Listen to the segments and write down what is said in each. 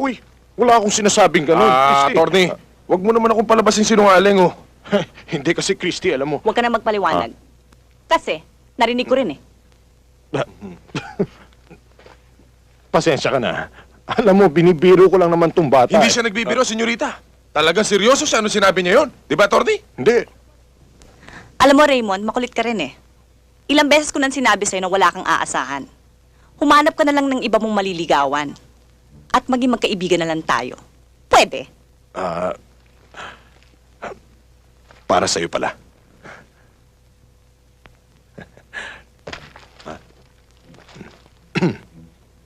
Uy, wala akong sinasabing ganun, Christy. Attorney, wag mo naman akong palabasin sinungaling, oh. Hindi kasi, Christy, alam mo. Huwag ka na magpaliwanag. Kasi, narinig ko rin eh. Pasensya ka na. Alam mo, binibiro ko lang naman tong bata. Hindi siya nagbibiro, senyorita. Talagang seryoso siya. Ano sinabi niya yon? Di ba, attorney? Hindi. Alam mo, Raymond, makulit ka rin eh. Ilang beses ko nang sinabi sa'yo na wala kang aasahan. Humanap ka na lang ng iba mong maliligawan. At maging magkaibigan na lang tayo. Pwede. Para sa'yo pala.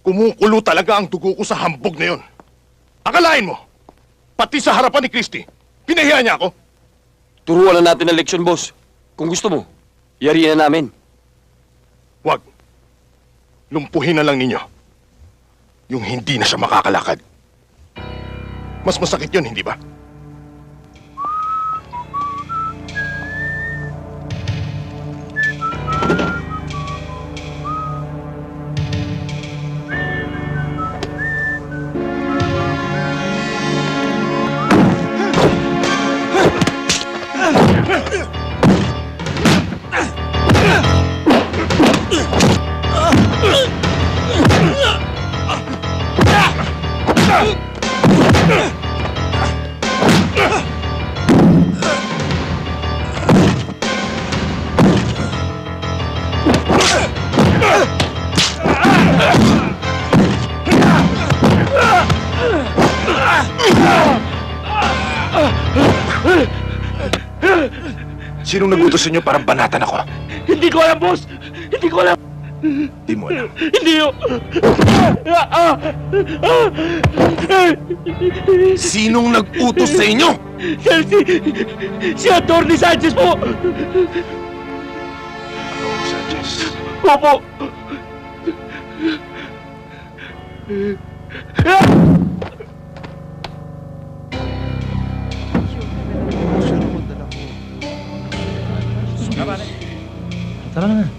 Kumukulo talaga ang dugo ko sa hambog na yun. Akalain mo, pati sa harapan ni Christy, pinahiya niya ako. Turuan na natin ang leksyon, boss. Kung gusto mo, yariin na namin. Wag. Lumpuhin na lang ninyo. Yung hindi na siya makakalakad. Mas masakit yun, hindi ba? Sinong nagutos sa inyo para banatan ako? Hindi ko alam, boss! Hindi ko alam! Di mo alam. Hindi yun! Sinong nag-utos sa inyo? Si Atty. Sanchez po! Sanchez. Opo! Tara na. Ano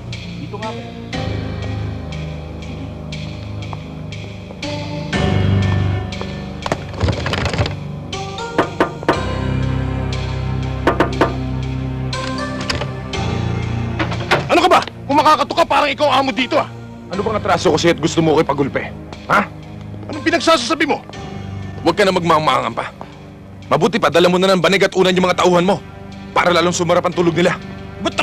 ka ba? Kung makakato ka, parang ikaw ang amo dito ah. Ano bang atraso kasi at gusto mo ko ipagulpe? Ha? Anong pinagsasasabi mo? Huwag ka na magmamangan pa. Mabuti pa, dala mo na ng banig at unan yung mga tauhan mo. Para lalong sumarap ang tulog nila. Ba't